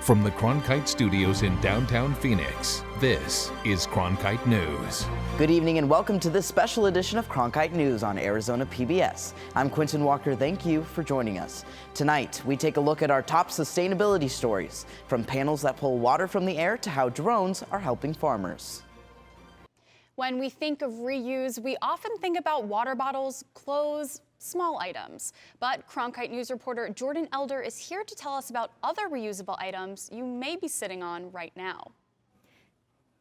From the Cronkite studios in downtown Phoenix, this is Cronkite News. Good evening and welcome to this special edition of Cronkite News on Arizona PBS. I'm Quentin Walker. Thank you for joining us. Tonight, we take a look at our top sustainability stories, from panels that pull water from the air to how drones are helping farmers. When we think of reuse, we often think about water bottles, clothes, small items. But Cronkite News reporter Jordan Elder is here to tell us about other reusable items you may be sitting on right now.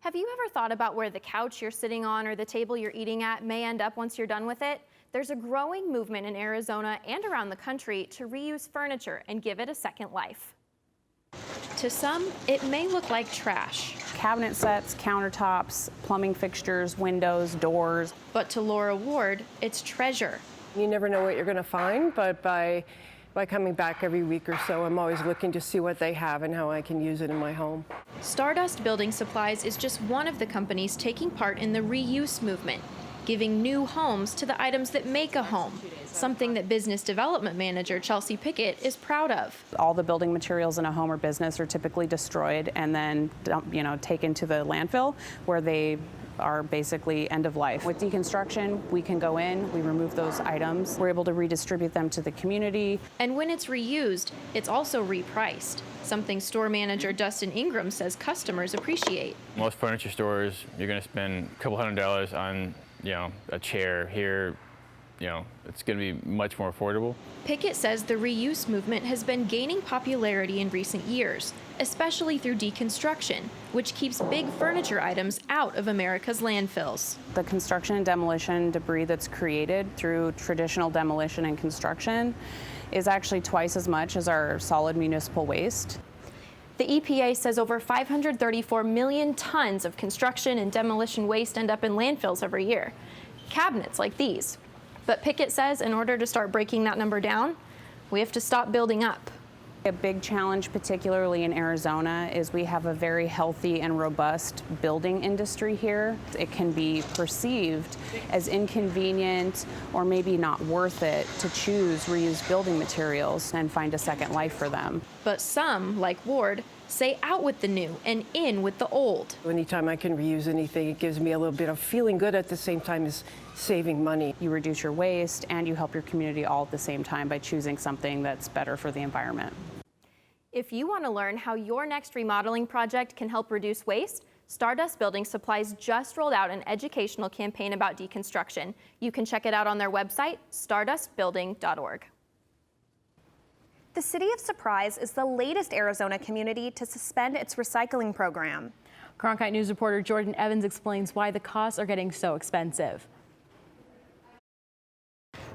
Have you ever thought about where the couch you're sitting on or the table you're eating at may end up once you're done with it? There's a growing movement in Arizona and around the country to reuse furniture and give it a second life. To some, it may look like trash. Cabinet sets, countertops, plumbing fixtures, windows, doors. But to Laura Ward, it's treasure. You never know what you're going to find, but by coming back every week or so, I'm always looking to see what they have and how I can use it in my home. Stardust Building Supplies is just one of the companies taking part in the reuse movement, giving new homes to the items that make a home, something that business development manager Chelsea Pickett is proud of. All the building materials in a home or business are typically destroyed and then taken to the landfill where they are basically end of life. With deconstruction, we can go in, we remove those items, we're able to redistribute them to the community. And when it's reused, it's also repriced, something store manager Dustin Ingram says customers appreciate. Most furniture stores, you're going to spend a couple $100 on, a chair. Here, it's going to be much more affordable. Pickett says the reuse movement has been gaining popularity in recent years, especially through deconstruction, which keeps big furniture items out of America's landfills. The construction and demolition debris that's created through traditional demolition and construction is actually twice as much as our solid municipal waste. The EPA says over 534 million tons of construction and demolition waste end up in landfills every year. Cabinets like these. But Pickett says in order to start breaking that number down, we have to stop building up. A big challenge, particularly in Arizona, is we have a very healthy and robust building industry here. It can be perceived as inconvenient or maybe not worth it to choose reused building materials and find a second life for them. But some, like Ward, say out with the new and in with the old. Anytime I can reuse anything, it gives me a little bit of feeling good at the same time as saving money. You reduce your waste and you help your community all at the same time by choosing something that's better for the environment. If you want to learn how your next remodeling project can help reduce waste, Stardust Building Supplies just rolled out an educational campaign about deconstruction. You can check it out on their website, stardustbuilding.org. The City of Surprise is the latest Arizona community to suspend its recycling program. Cronkite News reporter Jordan Evans explains why the costs are getting so expensive.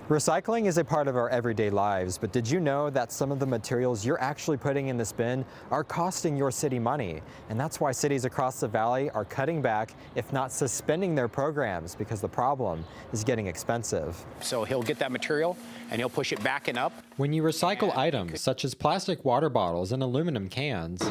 Recycling is a part of our everyday lives, but did you know that some of the materials you're actually putting in this bin are costing your city money? And that's why cities across the valley are cutting back, if not suspending their programs, because the problem is getting expensive. So he'll get that material and he'll push it back and up. When you recycle items such as plastic water bottles and aluminum cans,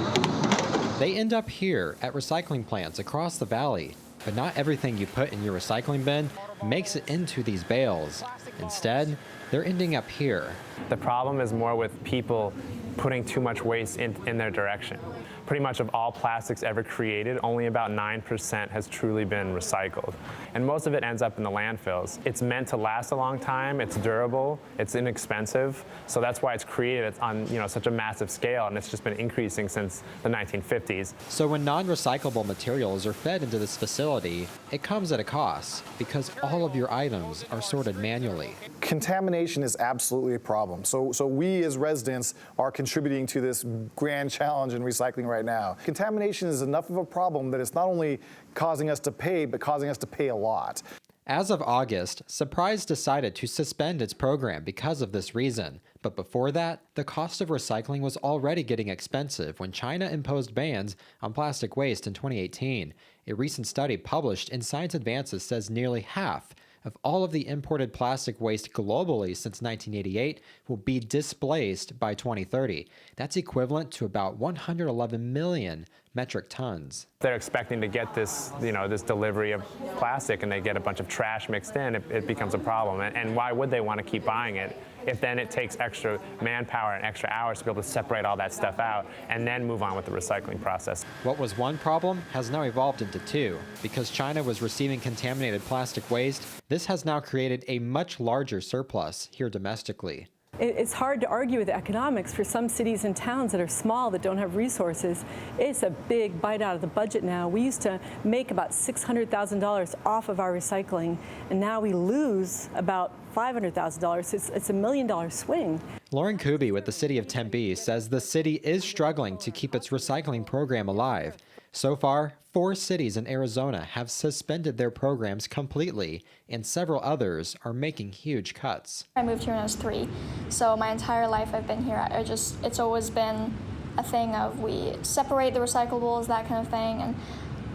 they end up here at recycling plants across the valley. But not everything you put in your recycling bin makes it into these bales. Instead, they're ending up here. The problem is more with people putting too much waste in their direction. Pretty much of all plastics ever created, only about 9% has truly been recycled. And most of it ends up in the landfills. It's meant to last a long time, it's durable, it's inexpensive, so that's why it's created on such a massive scale, and it's just been increasing since the 1950s. So when non-recyclable materials are fed into this facility, it comes at a cost because all of your items are sorted manually. Contamination is absolutely a problem. So we as residents are contributing to this grand challenge in recycling right now. Contamination is enough of a problem that it's not only causing us to pay, but causing us to pay a lot. As of August, Surprise decided to suspend its program because of this reason. But before that, the cost of recycling was already getting expensive when China imposed bans on plastic waste in 2018. A recent study published in Science Advances says nearly half of all of the imported plastic waste globally since 1988 will be displaced by 2030. That's equivalent to about 111 million metric tons. They're expecting to get this, this delivery of plastic, and they get a bunch of trash mixed in, it becomes a problem. And why would they want to keep buying it if then it takes extra manpower and extra hours to be able to separate all that stuff out and then move on with the recycling process. What was one problem has now evolved into two. Because China was receiving contaminated plastic waste, this has now created a much larger surplus here domestically. It's hard to argue with the economics for some cities and towns that are small, that don't have resources. It's a big bite out of the budget now. We used to make about $600,000 off of our recycling, and now we lose about $500,000. It's a $1 million swing. Lauren Kuby with the city of Tempe says the city is struggling to keep its recycling program alive. So far, 4 cities in Arizona have suspended their programs completely, and several others are making huge cuts. I moved here when I was 3, so my entire life I've been here. It's always been a thing of we separate the recyclables, that kind of thing, and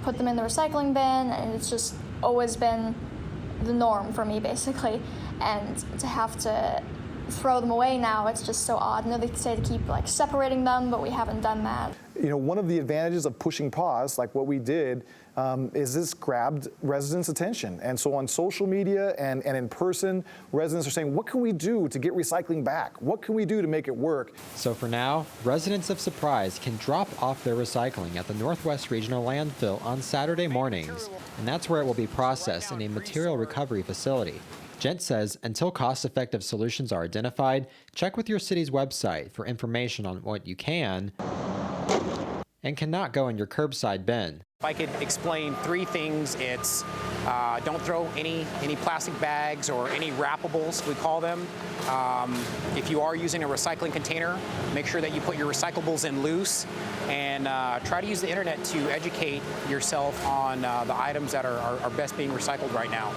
put them in the recycling bin, and it's just always been the norm for me, basically. And to have to throw them away now, it's just so odd. I know they say to keep separating them, but we haven't done that. You know, one of the advantages of pushing pause, like what we did, is this grabbed residents' attention. And so on social media and in person, residents are saying, what can we do to get recycling back? What can we do to make it work? So for now, residents of Surprise can drop off their recycling at the Northwest Regional Landfill on Saturday mornings, and that's where it will be processed in a material recovery facility. Gent says until cost-effective solutions are identified, check with your city's website for information on what you can and cannot go in your curbside bin. If I could explain 3 things, it's don't throw any plastic bags or any wrappables, we call them. If you are using a recycling container, make sure that you put your recyclables in loose, and try to use the internet to educate yourself on the items that are best being recycled right now.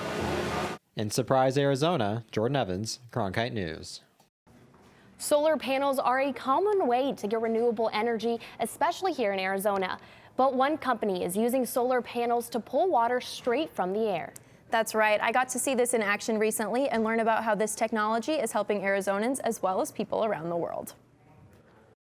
In Surprise, Arizona, Jordan Evans, Cronkite News. Solar panels are a common way to get renewable energy, especially here in Arizona. But one company is using solar panels to pull water straight from the air. That's right. I got to see this in action recently and learn about how this technology is helping Arizonans as well as people around the world.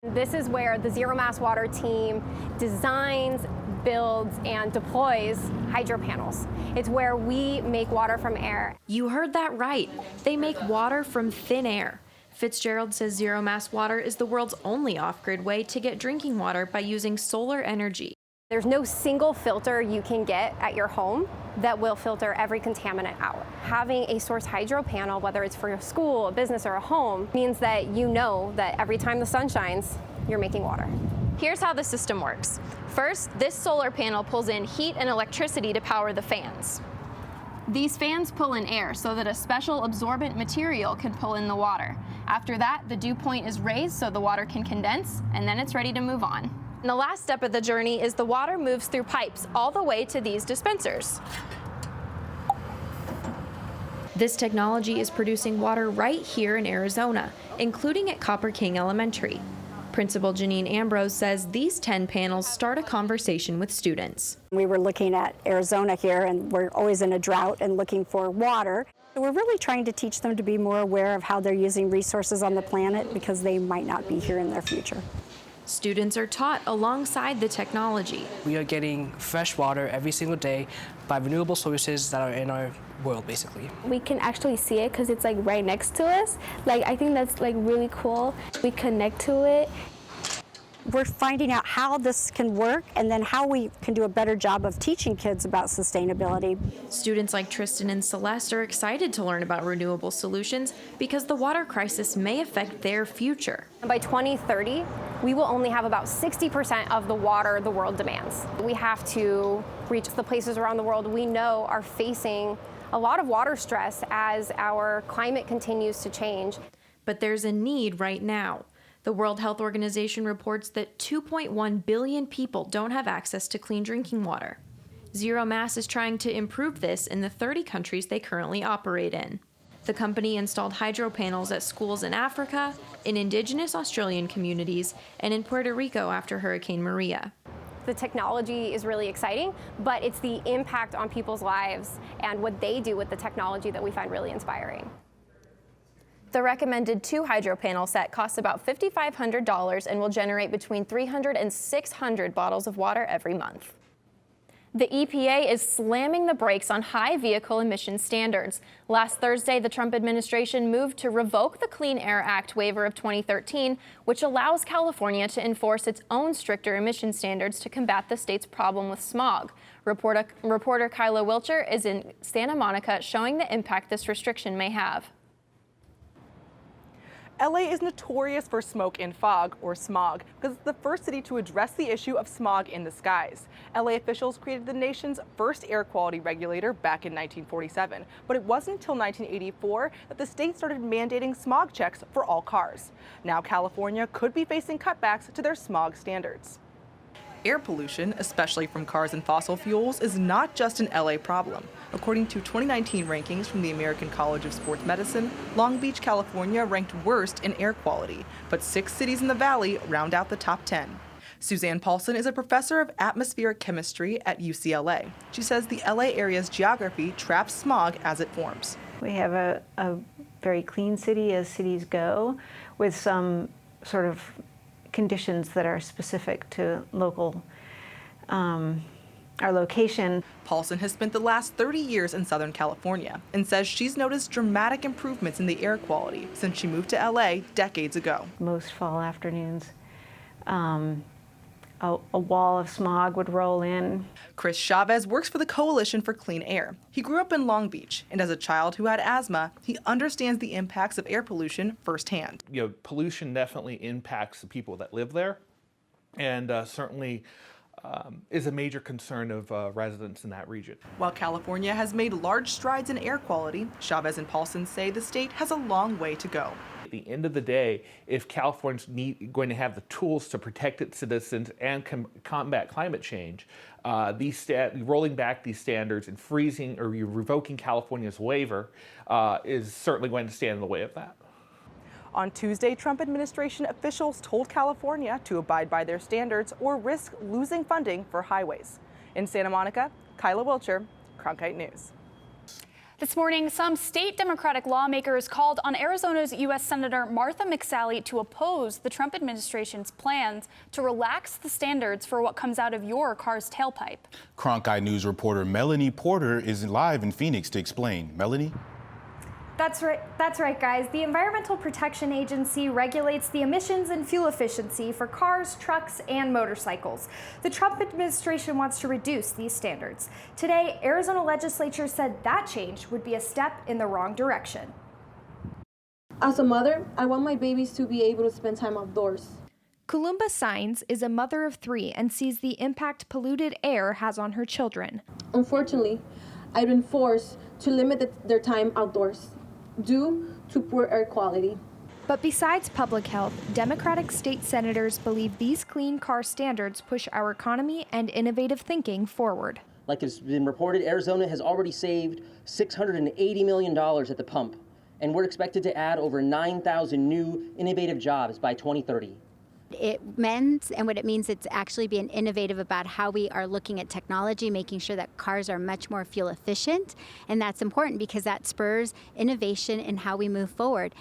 This is where the Zero Mass Water team designs, builds, and deploys hydro panels. It's where we make water from air. You heard that right. They make water from thin air. Fitzgerald says Zero Mass Water is the world's only off-grid way to get drinking water by using solar energy. There's no single filter you can get at your home that will filter every contaminant out. Having a source hydro panel, whether it's for a school, a business, or a home, means that you know that every time the sun shines, you're making water. Here's how the system works. First, this solar panel pulls in heat and electricity to power the fans. These fans pull in air so that a special absorbent material can pull in the water. After that, the dew point is raised so the water can condense, and then it's ready to move on. And the last step of the journey is the water moves through pipes all the way to these dispensers. This technology is producing water right here in Arizona, including at Copper King Elementary. Principal Janine Ambrose says these 10 panels start a conversation with students. We were looking at Arizona here, and we're always in a drought and looking for water. We're really trying to teach them to be more aware of how they're using resources on the planet because they might not be here in their future. Students are taught alongside the technology. We are getting fresh water every single day by renewable sources that are in our world, basically. We can actually see it because it's right next to us. I think that's really cool. We connect to it. We're finding out how this can work and then how we can do a better job of teaching kids about sustainability. Students like Tristan and Celeste are excited to learn about renewable solutions because the water crisis may affect their future. And by 2030, we will only have about 60% of the water the world demands. We have to reach the places around the world we know are facing a lot of water stress as our climate continues to change. But there's a need right now. The World Health Organization reports that 2.1 billion people don't have access to clean drinking water. Zero Mass is trying to improve this in the 30 countries they currently operate in. The company installed hydro panels at schools in Africa, in indigenous Australian communities, and in Puerto Rico after Hurricane Maria. The technology is really exciting, but it's the impact on people's lives and what they do with the technology that we find really inspiring. The recommended 2 hydro panel set costs about $5,500 and will generate between 300 and 600 bottles of water every month. The EPA is slamming the brakes on high vehicle emission standards. Last Thursday, the Trump administration moved to revoke the Clean Air Act waiver of 2013, which allows California to enforce its own stricter emission standards to combat the state's problem with smog. Reporter Kyla Wilcher is in Santa Monica showing the impact this restriction may have. LA is notorious for smoke and fog, or smog, because it's the first city to address the issue of smog in the skies. LA officials created the nation's first air quality regulator back in 1947, but it wasn't until 1984 that the state started mandating smog checks for all cars. Now California could be facing cutbacks to their smog standards. Air pollution, especially from cars and fossil fuels, is not just an LA problem. According to 2019 rankings from the American College of Sports Medicine, Long Beach, California ranked worst in air quality, but 6 cities in the valley round out the top 10. Suzanne Paulson is a professor of atmospheric chemistry at UCLA. She says the LA area's geography traps smog as it forms. We have a very clean city as cities go, with some sort of conditions that are specific to our location. Paulson has spent the last 30 years in Southern California and says she's noticed dramatic improvements in the air quality since she moved to LA decades ago. Most fall afternoons, a wall of smog would roll in. Chris Chavez works for the Coalition for Clean Air. He grew up in Long Beach, and as a child who had asthma, he understands the impacts of air pollution firsthand. Pollution definitely impacts the people that live there, and certainly is a major concern of residents in that region. While California has made large strides in air quality, Chavez and Paulson say the state has a long way to go. At the end of the day, if California's going to have the tools to protect its citizens and combat climate change, rolling back these standards and freezing or revoking California's waiver is certainly going to stand in the way of that. On Tuesday, Trump administration officials told California to abide by their standards or risk losing funding for highways. In Santa Monica, Kyla Wilcher, Cronkite News. This morning, some state Democratic lawmakers called on Arizona's U.S. Senator Martha McSally to oppose the Trump administration's plans to relax the standards for what comes out of your car's tailpipe. Cronkite News reporter Melanie Porter is live in Phoenix to explain. Melanie? That's right, guys. The Environmental Protection Agency regulates the emissions and fuel efficiency for cars, trucks, and motorcycles. The Trump administration wants to reduce these standards. Today, Arizona legislature said that change would be a step in the wrong direction. As a mother, I want my babies to be able to spend time outdoors. Kulumba Signs is a mother of 3 and sees the impact polluted air has on her children. Unfortunately, I've been forced to limit their time outdoors due to poor air quality. But besides public health, Democratic state senators believe these clean car standards push our economy and innovative thinking forward. Like it's been reported, Arizona has already saved $680 million at the pump, and we're expected to add over 9,000 new innovative jobs by 2030. It means, and what it means, it's actually being innovative about how we are looking at technology, making sure that cars are much more fuel efficient. And that's important because that spurs innovation in how we move forward.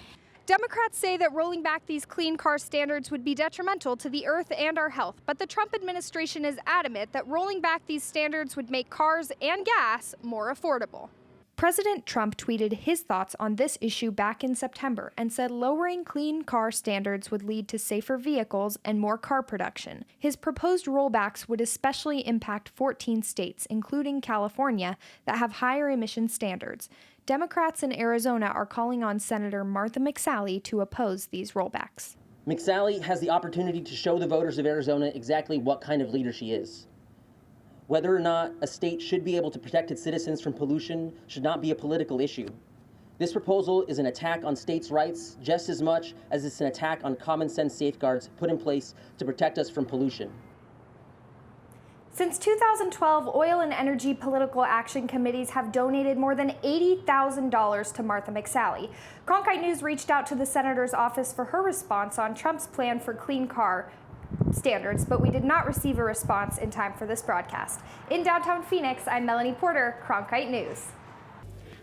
Democrats say that rolling back these clean car standards would be detrimental to the earth and our health. But the Trump administration is adamant that rolling back these standards would make cars and gas more affordable. President Trump tweeted his thoughts on this issue back in September and said lowering clean car standards would lead to safer vehicles and more car production. His proposed rollbacks would especially impact 14 states, including California, that have higher emission standards. Democrats in Arizona are calling on Senator Martha McSally to oppose these rollbacks. McSally has the opportunity to show the voters of Arizona exactly what kind of leader she is. Whether or not a state should be able to protect its citizens from pollution should not be a political issue. This proposal is an attack on states' rights just as much as it's an attack on common sense safeguards put in place to protect us from pollution. Since 2012, oil and energy political action committees have donated more than $80,000 to Martha McSally. Cronkite News reached out to the senator's office for her response on Trump's plan for clean car standards, but we did not receive a response in time for this broadcast. In downtown Phoenix, I'm Melanie Porter, Cronkite News.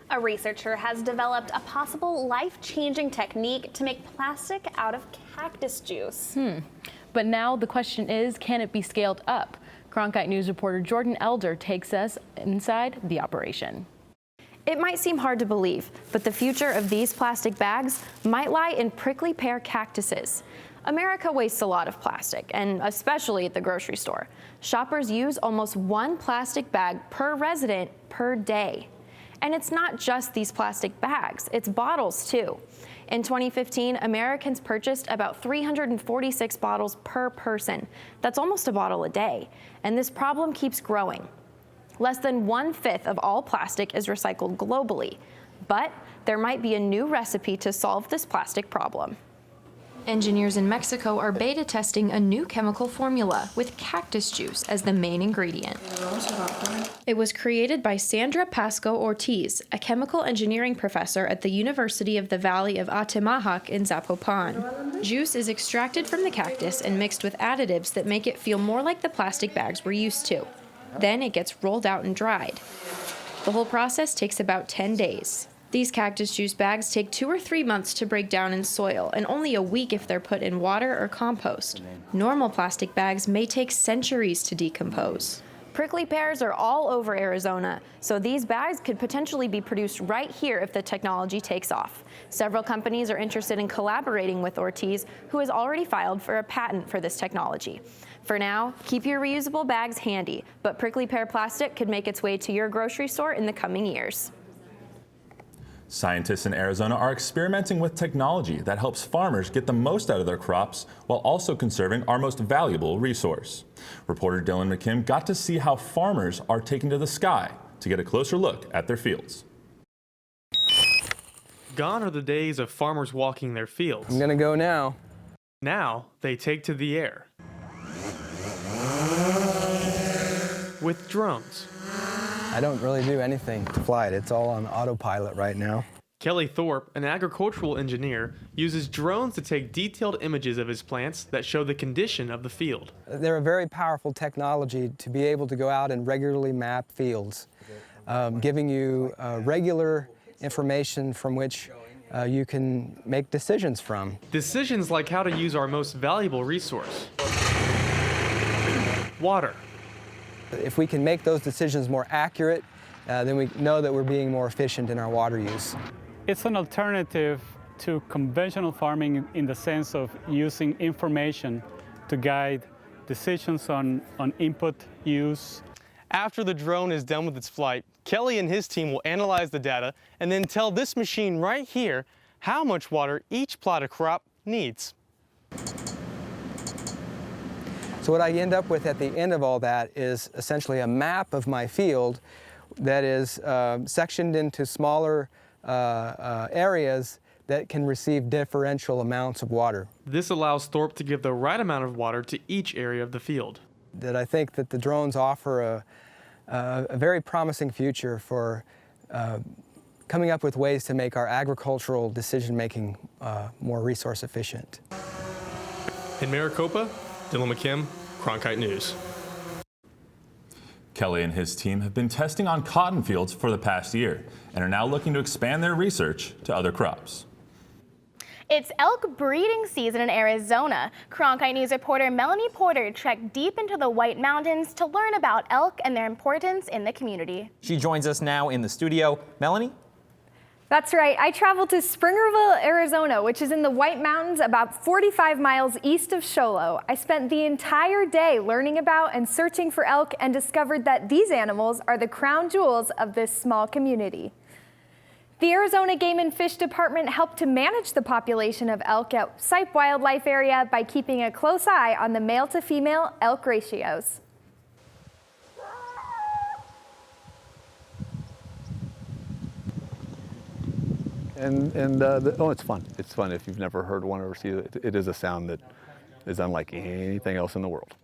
A researcher has developed a possible life-changing technique to make plastic out of cactus juice. But now the question is, can it be scaled up? Cronkite News reporter Jordan Elder takes us inside the operation. It might seem hard to believe, but the future of these plastic bags might lie in prickly pear cactuses. America wastes a lot of plastic, and especially at the grocery store. Shoppers use almost 1 plastic bag per resident per day. And it's not just these plastic bags, it's bottles too. In 2015, Americans purchased about 346 bottles per person. That's almost a bottle a day. And this problem keeps growing. Less than 1/5 of all plastic is recycled globally. But there might be a new recipe to solve this plastic problem. Engineers in Mexico are beta testing a new chemical formula with cactus juice as the main ingredient. It was created by Sandra Pasco Ortiz, a chemical engineering professor at the University of the Valley of Atemajac in Zapopan. Juice is extracted from the cactus and mixed with additives that make it feel more like the plastic bags we're used to. Then it gets rolled out and dried. The whole process takes about 10 days. These cactus juice bags take 2 or 3 months to break down in soil, and only a week if they're put in water or compost. Normal plastic bags may take centuries to decompose. Prickly pears are all over Arizona, so these bags could potentially be produced right here if the technology takes off. Several companies are interested in collaborating with Ortiz, who has already filed for a patent for this technology. For now, keep your reusable bags handy, but prickly pear plastic could make its way to your grocery store in the coming years. Scientists in Arizona are experimenting with technology that helps farmers get the most out of their crops while also conserving our most valuable resource. Reporter Dylan McKim got to see how farmers are taking to the sky to get a closer look at their fields. Gone are the days of farmers walking their fields. I'm gonna go now. Now they take to the air with drones. I don't really do anything to fly it. It's all on autopilot right now. Kelly Thorpe, an agricultural engineer, uses drones to take detailed images of his plants that show the condition of the field. They're a very powerful technology to be able to go out and regularly map fields, giving you regular information from which you can make decisions from. Decisions like how to use our most valuable resource, water. If we can make those decisions more accurate, then we know that we're being more efficient in our water use. It's an alternative to conventional farming in the sense of using information to guide decisions on input use. After the drone is done with its flight, Kelly and his team will analyze the data and then tell this machine right here how much water each plot of crop needs. So what I end up with at the end of all that is essentially a map of my field that is sectioned into smaller areas that can receive differential amounts of water. This allows Thorpe to give the right amount of water to each area of the field. That I think that the drones offer a very promising future for coming up with ways to make our agricultural decision-making more resource efficient. In Maricopa, Dylan McKim, Cronkite News. Kelly and his team have been testing on cotton fields for the past year and are now looking to expand their research to other crops. It's elk breeding season in Arizona. Cronkite News reporter Melanie Porter trekked deep into the White Mountains to learn about elk and their importance in the community. She joins us now in the studio. Melanie? That's right. I traveled to Springerville, Arizona, which is in the White Mountains about 45 miles east of Show Low. I spent the entire day learning about and searching for elk and discovered that these animals are the crown jewels of this small community. The Arizona Game and Fish Department helped to manage the population of elk at Sipe Wildlife Area by keeping a close eye on the male to female elk ratios. It's fun. It's fun if you've never heard one or seen it. It is a sound that is unlike anything else in the world.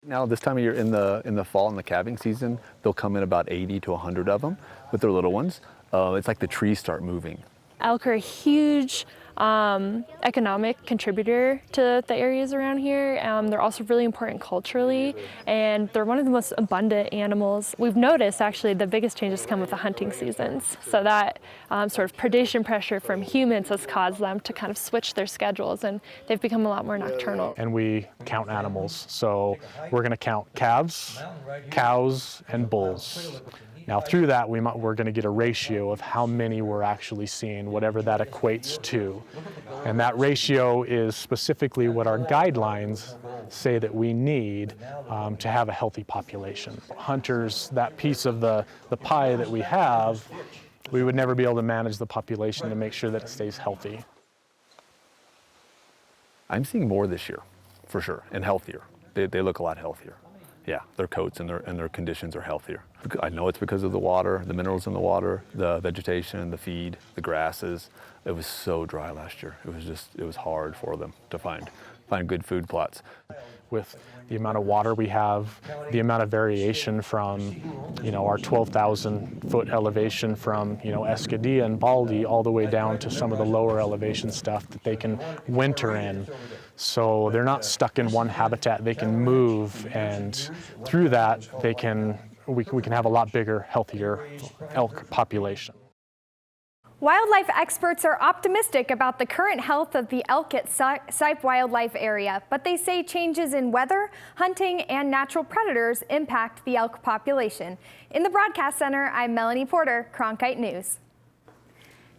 Now, this time of year in the fall, in the calving season, they'll come in about 80 to 100 of them with their little ones. It's like the trees start moving. Elk are huge economic contributor to the areas around here. They're also really important culturally, and they're one of the most abundant animals. We've noticed actually the biggest changes come with the hunting seasons. So that sort of predation pressure from humans has caused them to kind of switch their schedules, and they've become a lot more nocturnal. And we count animals. So we're going to count calves, cows, and bulls. Now through that, we're going to get a ratio of how many we're actually seeing, whatever that equates to. And that ratio is specifically what our guidelines say that we need to have a healthy population. Hunters, that piece of the pie that we have, we would never be able to manage the population to make sure that it stays healthy. I'm seeing more this year, for sure, and healthier. They look a lot healthier. Yeah, their coats and their conditions are healthier. I know it's because of the water, the minerals in the water, the vegetation, the feed, the grasses. It was so dry last year. It was hard for them to find good food plots. With the amount of water we have, the amount of variation from, our 12,000 foot elevation from, Escadilla and Baldy all the way down to some of the lower elevation stuff that they can winter in. So they're not stuck in one habitat. They can move, and through that, we can have a lot bigger, healthier elk population. Wildlife experts are optimistic about the current health of the elk at Sipe Wildlife Area, but they say changes in weather, hunting, and natural predators impact the elk population. In the Broadcast Center, I'm Melanie Porter, Cronkite News.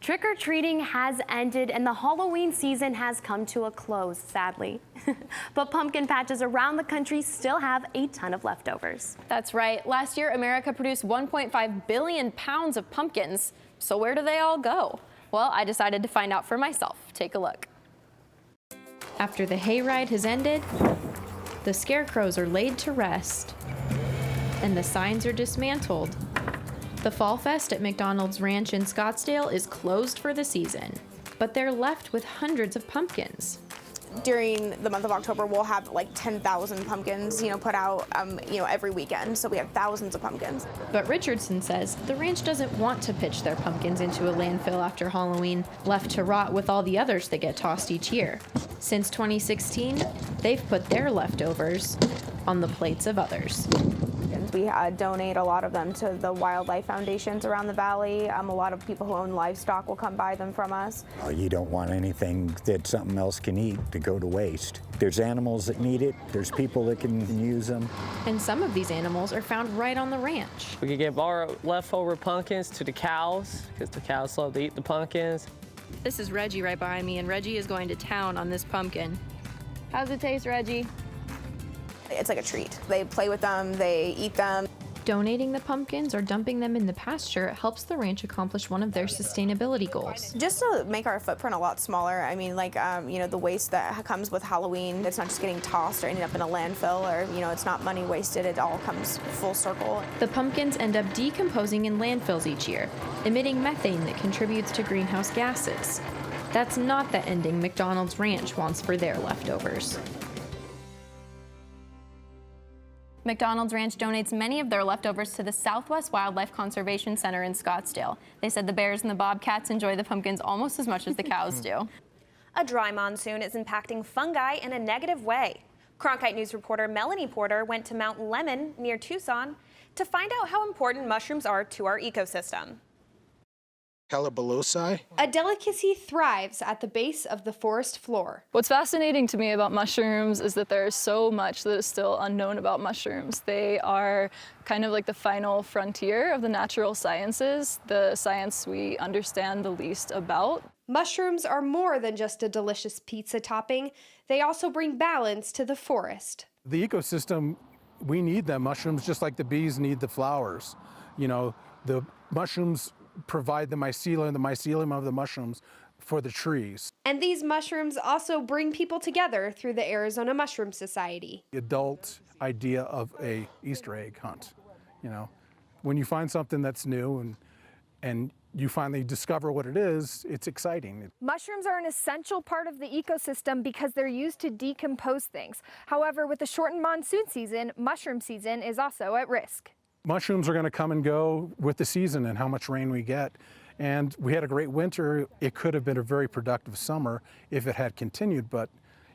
Trick-or-treating has ended and the Halloween season has come to a close, sadly. But pumpkin patches around the country still have a ton of leftovers. That's right. Last year, America produced 1.5 billion pounds of pumpkins. So where do they all go? Well, I decided to find out for myself. Take a look. After the hayride has ended, the scarecrows are laid to rest, and the signs are dismantled. The Fall Fest at McDonald's Ranch in Scottsdale is closed for the season, but they're left with hundreds of pumpkins. During the month of October, we'll have like 10,000 pumpkins, put out, every weekend. So we have thousands of pumpkins. But Richardson says the ranch doesn't want to pitch their pumpkins into a landfill after Halloween, left to rot with all the others that get tossed each year. Since 2016, they've put their leftovers on the plates of others. We donate a lot of them to the wildlife foundations around the valley. A lot of people who own livestock will come buy them from us. You don't want anything that something else can eat to go to waste. There's animals that need it. There's people that can use them. And some of these animals are found right on the ranch. We can give our leftover pumpkins to the cows because the cows love to eat the pumpkins. This is Reggie right behind me, and Reggie is going to town on this pumpkin. How's it taste, Reggie? It's like a treat. They play with them, they eat them. Donating the pumpkins or dumping them in the pasture helps the ranch accomplish one of their sustainability goals. Just to make our footprint a lot smaller. I mean, the waste that comes with Halloween, it's not just getting tossed or ending up in a landfill, or, it's not money wasted. It all comes full circle. The pumpkins end up decomposing in landfills each year, emitting methane that contributes to greenhouse gases. That's not the ending McDonald's Ranch wants for their leftovers. McDonald's Ranch donates many of their leftovers to the Southwest Wildlife Conservation Center in Scottsdale. They said the bears and the bobcats enjoy the pumpkins almost as much as the cows do. A dry monsoon is impacting fungi in a negative way. Cronkite News reporter Melanie Porter went to Mount Lemon near Tucson to find out how important mushrooms are to our ecosystem. Calabalosi. A delicacy thrives at the base of the forest floor. What's fascinating to me about mushrooms is that there's so much that is still unknown about mushrooms. They are kind of like the final frontier of the natural sciences, the science we understand the least about. Mushrooms are more than just a delicious pizza topping. They also bring balance to the forest. The ecosystem, we need them. Mushrooms, just like the bees need the flowers. The mushrooms provide the mycelium of the mushrooms for the trees. And these mushrooms also bring people together through the Arizona Mushroom Society. The adult idea of a Easter egg hunt. When you find something that's new and you finally discover what it is, it's exciting. Mushrooms are an essential part of the ecosystem because they're used to decompose things. However, with the shortened monsoon season, mushroom season is also at risk. Mushrooms are going to come and go with the season and how much rain we get. And we had a great winter. It could have been a very productive summer if it had continued, but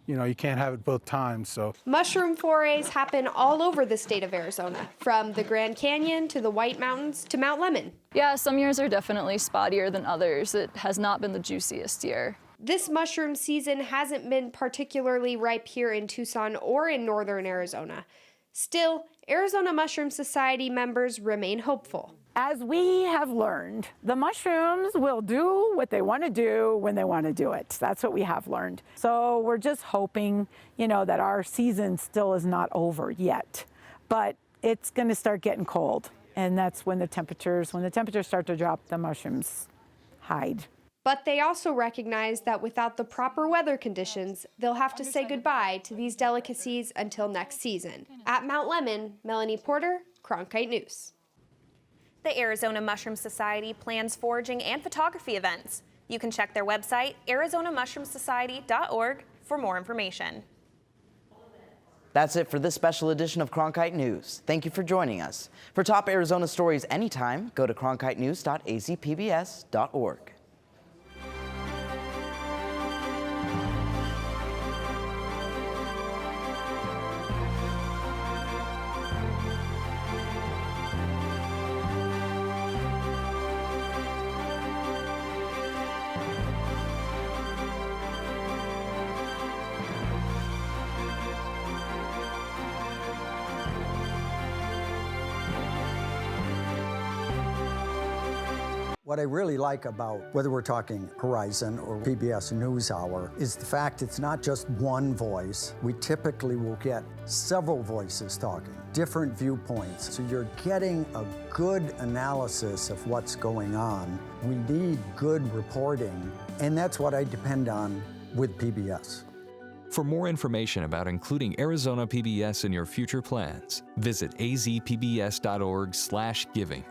you know, you can't have it both times, so. Mushroom forays happen all over the state of Arizona, from the Grand Canyon to the White Mountains to Mount Lemmon. Yeah, some years are definitely spottier than others. It has not been the juiciest year. This mushroom season hasn't been particularly ripe here in Tucson or in northern Arizona. Still, Arizona Mushroom Society members remain hopeful. As we have learned, the mushrooms will do what they want to do when they want to do it. That's what we have learned. So we're just hoping, you know, that our season still is not over yet. But it's going to start getting cold, and that's when the temperatures start to drop, the mushrooms hide. But they also recognize that without the proper weather conditions, they'll have to say goodbye to these delicacies until next season. At Mount Lemmon, Melanie Porter, Cronkite News. The Arizona Mushroom Society plans foraging and photography events. You can check their website, arizonamushroomsociety.org, for more information. That's it for this special edition of Cronkite News. Thank you for joining us. For top Arizona stories anytime, go to cronkitenews.azpbs.org. What I really like about whether we're talking Horizon or PBS NewsHour is the fact it's not just one voice. We typically will get several voices talking, different viewpoints. So you're getting a good analysis of what's going on. We need good reporting, and that's what I depend on with PBS. For more information about including Arizona PBS in your future plans, visit azpbs.org/giving.